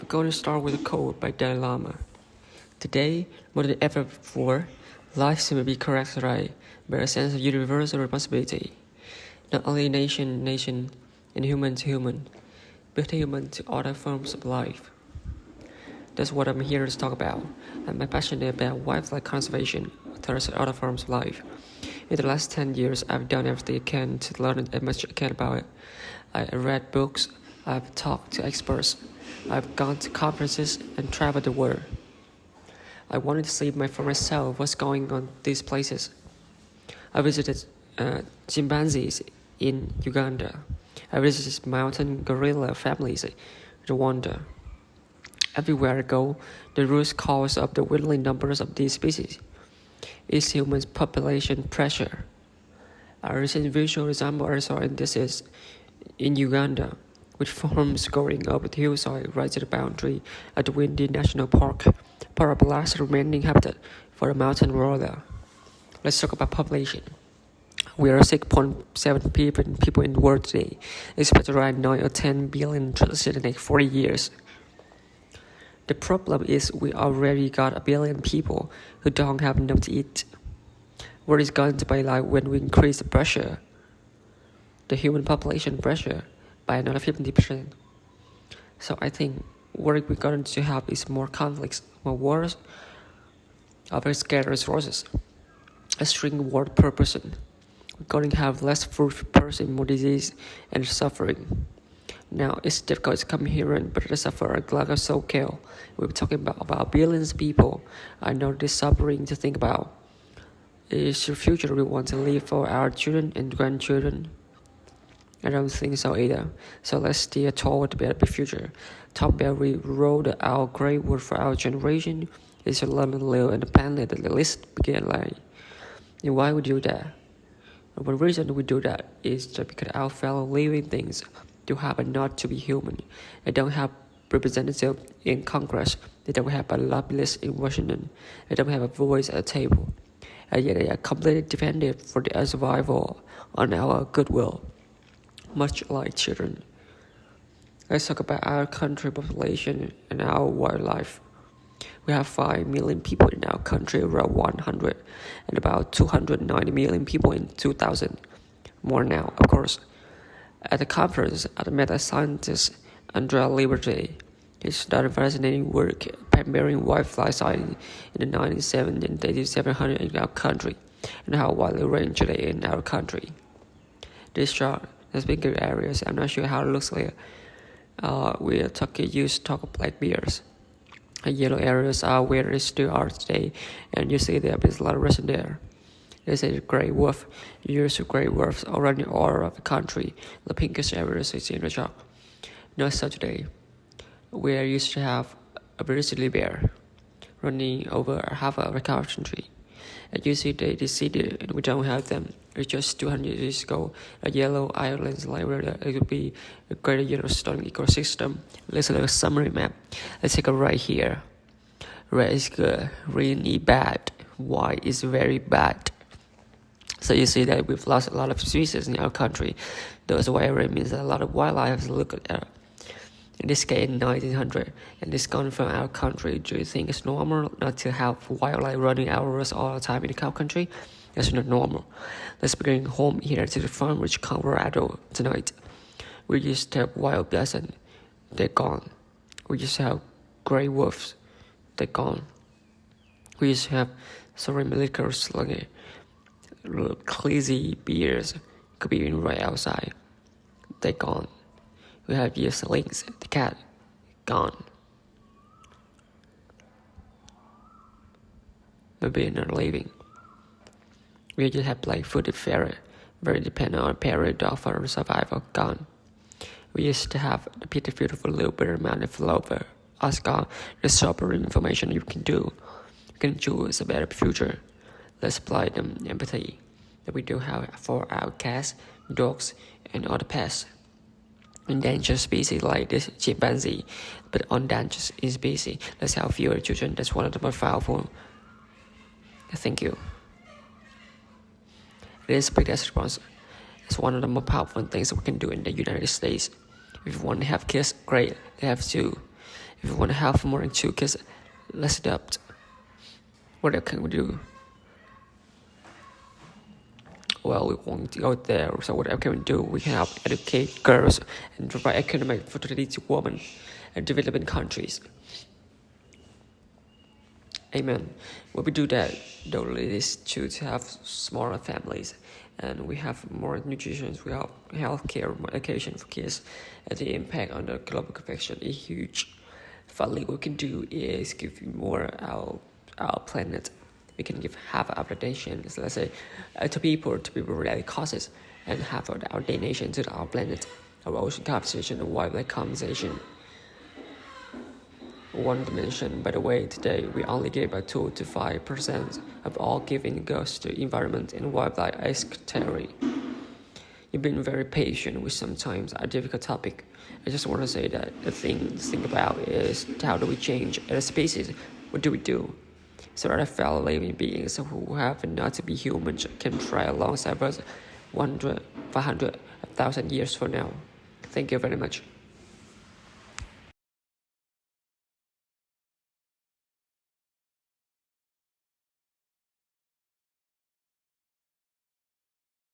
I'm going to start with a quote by Dalai Lama. Today, more than ever before, life seems to be characterized by a sense of universal responsibility. Not only nation and human to human, but human to other forms of life. That's what I'm here to talk about. I'm passionate about wildlife conservation towards other forms of life. In the last 10 years, I've done everything I can to learn as much as I can about it. I read books, I've talked to experts, I've gone to conferences and traveled the world. I wanted to see for myself what's going on in these places. I visited chimpanzees in Uganda. I visited mountain gorilla families in Rwanda. Everywhere I go, the root cause of the dwindling numbers of these species is human population pressure. A recent visual example I saw in this is in Uganda, which forms going up the hillside right to the boundary of the Windy National Park, part of the last remaining habitat for the mountain gorilla. Let's talk about population. We are 6.7 people in the world today, expected around 9 or 10 billion in the next 40 years. The problem is we already got 1 billion people who don't have enough to eat. What is going to be like when we increase the pressure, the human population pressure, by another 50%? So I think what we're going to have is more conflicts, more wars, over scarce resources, a string word per person. We're going to have less food per person, more disease and suffering. Now, it's difficult to come here but the suffer like a soul kill. We're talking about billions of people. I know this suffering to think about. Is the future we want to leave for our children and grandchildren? I don't think so either. So let's steer toward a better future. Talk about we wrote our great work for our generation is to learn and live on the planet that at least begin life. And why we do that? One reason we do that is just because our fellow living things do happen not to be human. They don't have representative in Congress. They don't have a lobbyist in Washington. They don't have a voice at the table. And yet they are completely dependent for their survival on our goodwill, much like children. Let's talk about our country population and our wildlife. We have 5 million people in our country, around 100, and about 290 million people in 2000. More now, of course. At the conference, I met a scientist, Andrea Liberty. He started fascinating work pioneering wildlife science in the 1970s and 8700 in our country, and how widely ranged today in our country. This chart has bigger areas. I'm not sure how it looks like. We used to talk of black bears. Yellow areas are where they still are today, and you see there is a lot of resin there. This is gray wolf. Years of gray wolves already all over the country. The pinkish areas is in the chart. Not so today. We used to have a grizzly bear running over half of the country. And you see the city, and we don't have them. It's just 200 years ago. A yellow islands like where it would be a greater Yellowstone ecosystem. Let's look at a summary map. Let's take a right here. Red is good, really bad. White is very bad. So you see that we've lost a lot of species in our country. Those white area means that a lot of wildlife look at that. In this case, in 1900, and it's gone from our country. Do you think it's normal not to have wildlife running hours all the time in our country? That's not normal. Let's bring home here to the farm, which Colorado tonight. We used to have wild bison, they're gone. We used to have gray wolves, they're gone. We used to have sorry liquors like crazy beers could be right outside. They're gone. We have used lynx, the cat, gone. Maybe not living. We just have black-footed ferret, very dependent on prairie dog for survival, gone. We used to have the beautiful little bird mounted flower, us gone. There's super information you can do. You can choose a better future. Let's apply them empathy that we do have for our cats, dogs, and other pets. Endangered species like this chimpanzee, but endangered species, let's help fewer children. That's one of the most powerful. Thank you. This biggest response is one of the most powerful things we can do in the United States. If you want to have kids, great, they have to. If you want to have more than 2 kids, let's adopt. What else can we do? Well, we won't go there, so whatever can we do? We can help educate girls and provide economic opportunity to women in developing countries. Amen. When we do that, the lead is to have smaller families, and we have more nutrition, we have healthcare, more education for kids, and the impact on the global convection is huge. Finally, what we can do is give more our planet. We can give half our population, so let's say, to people related causes, and half of our donation to our planet, our ocean conservation, and wildlife conservation. One dimension, by the way, today we only give about 2 to 5% of all giving goes to environment and wildlife category. You've been very patient with sometimes a difficult topic. I just want to say that the thing to think about is how do we change as a species? What do we do? So that fellow living beings who happen not to be humans can try alongside us 100, 500, 1,000 years from now. Thank you very much.